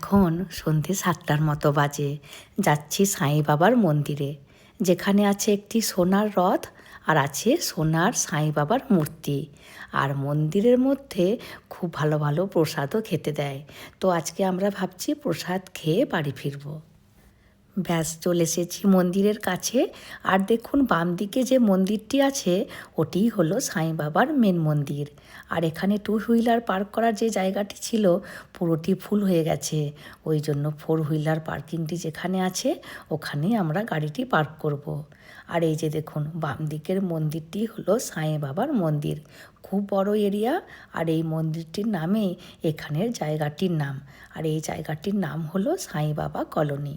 এখন সন্ধে 7টার মতো বাজে। যাচ্ছি সাঁই বাবার মন্দিরে, যেখানে আছে একটি সোনার রথ আর আছে সোনার সাঁই বাবার মূর্তি। আর মন্দিরের মধ্যে খুব ভালো ভালো প্রসাদও খেতে দেয়। তো আজকে আমরা ভাবছি প্রসাদ খেয়ে বাড়ি ফিরবো। ব্যাস চলে এসেছি মন্দিরের কাছে। আর দেখুন বাম দিকে যে মন্দিরটি আছে ওটিই হলো সাঁই বাবার মেন মন্দির। আর এখানে 2 হুইলার পার্ক করার যে জায়গাটি ছিল পুরোটি ফুল হয়ে গেছে। ওই জন্য 4 হুইলার পার্কিংটি যেখানে আছে ওখানেই আমরা গাড়িটি পার্ক করব। আর এই যে দেখুন বাম দিকের মন্দিরটি হলো সাঁই বাবার মন্দির। খুব বড় এরিয়া। আর এই মন্দিরটির নামেই এখানের জায়গাটির নাম। আর এই জায়গাটির নাম হলো সাঁই বাবা কলোনি।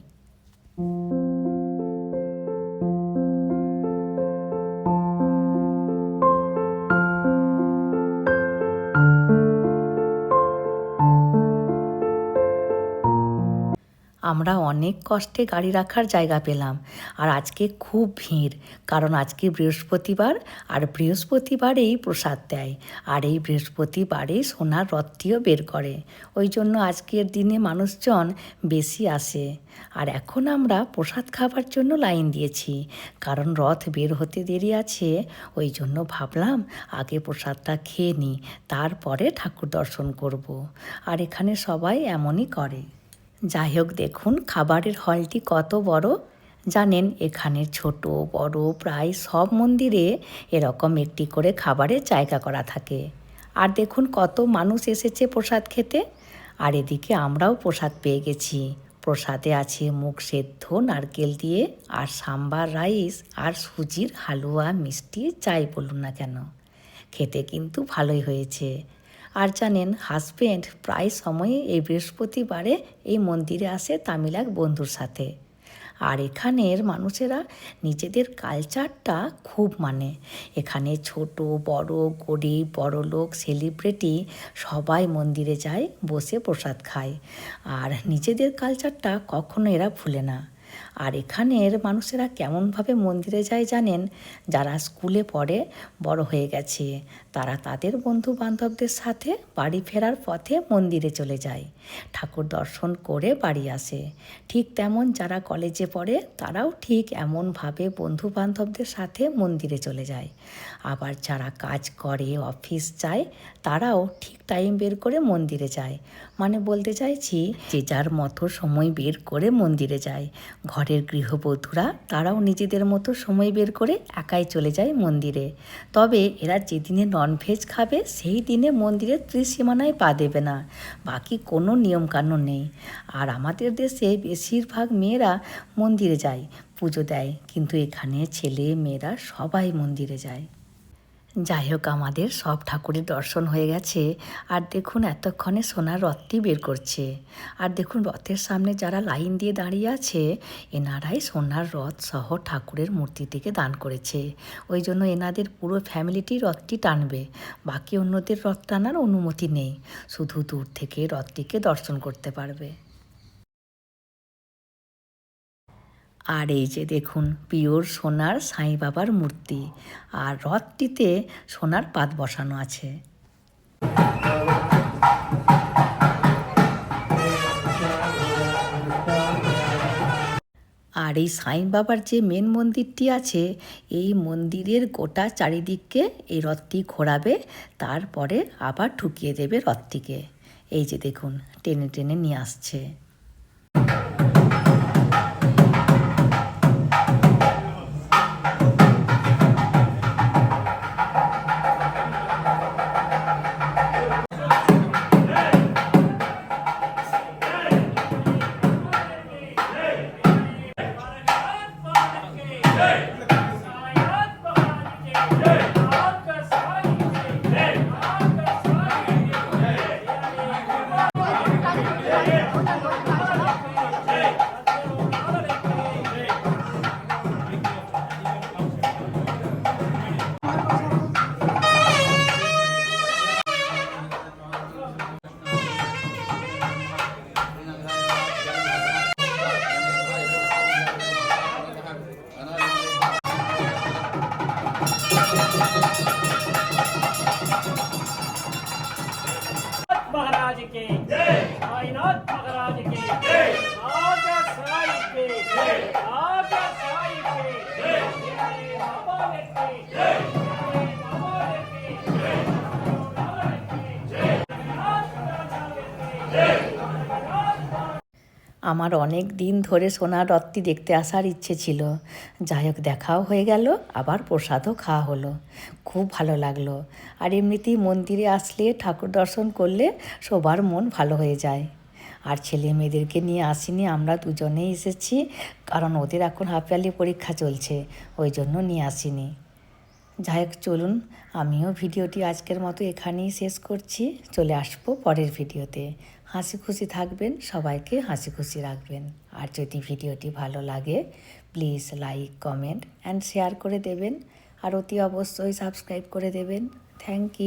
আমরা অনেক কষ্টে গাড়ি রাখার জায়গা পেলাম। আর আজকে খুব ভিড়, কারণ আজকে বৃহস্পতিবার। আর বৃহস্পতিবারেই প্রসাদ দেয়। আর এই বৃহস্পতিবারেই সোনার রথটিও বের করে। ওই জন্য আজকের দিনে মানুষজন বেশি আসে। আর এখন আমরা প্রসাদ খাবার জন্য লাইন দিয়েছি, কারণ রথ বের হতে দেরি আছে। ওই জন্য ভাবলাম আগে প্রসাদটা খেয়ে নিই, তারপরে ঠাকুর দর্শন করব। আর এখানে সবাই এমনই করে। যাই হোক, দেখুন খাবারের হলটি কত বড়। জানেন এখানে ছোট বড় প্রায় সব মন্দিরে এরকম একটি করে খাবারের জায়গা করা থাকে। আর দেখুন কত মানুষ এসেছে প্রসাদ খেতে। আর এদিকে আমরাও প্রসাদ পেয়ে গেছি। প্রসাদে আছে মুগ সেদ্ধ নারকেল দিয়ে, আর সাম্বার রাইস, আর সুজির হালুয়া, মিষ্টি যাই বলুন না কেন, খেতে কিন্তু ভালোই হয়েছে। আর জানেন হাজব্যান্ড প্রায় সময়ে এই বৃহস্পতিবারে এই মন্দিরে আসে তামিল এক বন্ধুর সাথে। আর এখানের মানুষেরা নিজেদের কালচারটা খুব মানে। এখানে ছোট বড় গরিব বড়লোক সেলিব্রিটি সবাই মন্দিরে যায়, বসে প্রসাদ খায়। আর নিজেদের কালচারটা কখনো এরা ভুলে না। আর এখানের মানুষেরা কেমনভাবে মন্দিরে যায় জানেন? যারা স্কুলে পড়ে বড় হয়ে গেছে তারা তাদের বন্ধু বান্ধবদের সাথে বাড়ি ফেরার পথে মন্দিরে চলে যায়, ঠাকুর দর্শন করে বাড়ি আসে। ঠিক তেমন যারা কলেজে পড়ে তারাও ঠিক এমনভাবে বন্ধু বান্ধবদের সাথে মন্দিরে চলে যায়। আবার যারা কাজ করে অফিস যায় তারাও ঠিক টাইম বের করে মন্দিরে যায়। মানে বলতে চাইছি যে যার মতো সময় বের করে মন্দিরে যায়। ঘরের গৃহবধূরা তারাও নিজেদের মতো সময় বের করে একাই চলে যায় মন্দিরে। তবে এরা যেদিনে ননভেজ খাবে সেই দিনে মন্দিরের ত্রিসীমানায় পা দেবে না, বাকি কোনো নিয়মকানুন নেই। আর আমাদের দেশে বেশিরভাগ মেয়েরা মন্দিরে যায়, পুজো দেয়, কিন্তু এখানে ছেলে মেয়েরা সবাই মন্দিরে যায়। যাই হোক, আমাদের সব ঠাকুরের দর্শন হয়ে গেছে। আর দেখুন এতক্ষণে সোনার রথটি বের করছে। আর দেখুন রথের সামনে যারা লাইন দিয়ে দাঁড়িয়ে আছে এনারাই সোনার রথ সহ ঠাকুরের মূর্তিটিকে দান করেছে। ওই জন্য এনাদের পুরো ফ্যামিলিটি রথটি টানবে, বাকি অন্যদের রথ টানার অনুমতি নেই, শুধু দূর থেকে রথটিকে দর্শন করতে পারবে। আর এই যে দেখুন পিওর সোনার সাঁই বাবার মূর্তি, আর রথটিতে সোনার পাত বসানো আছে। আর এই সাঁই বাবার যে মেন মন্দিরটি আছে এই মন্দিরের গোটা চারিদিককে এই রথটি ঘোরাবে, তারপরে আবার ঢুকিয়ে দেবে রথটিকে। এই যে দেখুন টেনে টেনে নিয়ে আসছে। महाराज के जय, साईनाथ महाराज के আমার অনেক দিন ধরে সোনার রথটি দেখতে আসার ইচ্ছে ছিল। যাই হোক, দেখাও হয়ে গেল, আবার প্রসাদও খাওয়া হলো। খুব ভালো লাগলো। আর এমনিতেই মন্দিরে আসলে ঠাকুর দর্শন করলে সবার মন ভালো হয়ে যায়। আর ছেলে মেয়েদেরকে নিয়ে আসিনি, আমরা দুজনেই এসেছি, কারণ ওদের এখন হাফ ইয়ারলি পরীক্ষা চলছে, ওই জন্য নিয়ে আসিনি। যাই হোক, চলুন, আমিও ভিডিওটি আজকের মতো এখানেই শেষ করছি। চলে আসবো পরের ভিডিওতে। হাসি খুশি থাকবেন, সবাইকে হাসি খুশি রাখবেন। আর যদি ভিডিওটি ভালো লাগে please like, comment and share করে দেবেন। আর অতি অবশ্যই সাবস্ক্রাইব করে দেবেন। Thank you.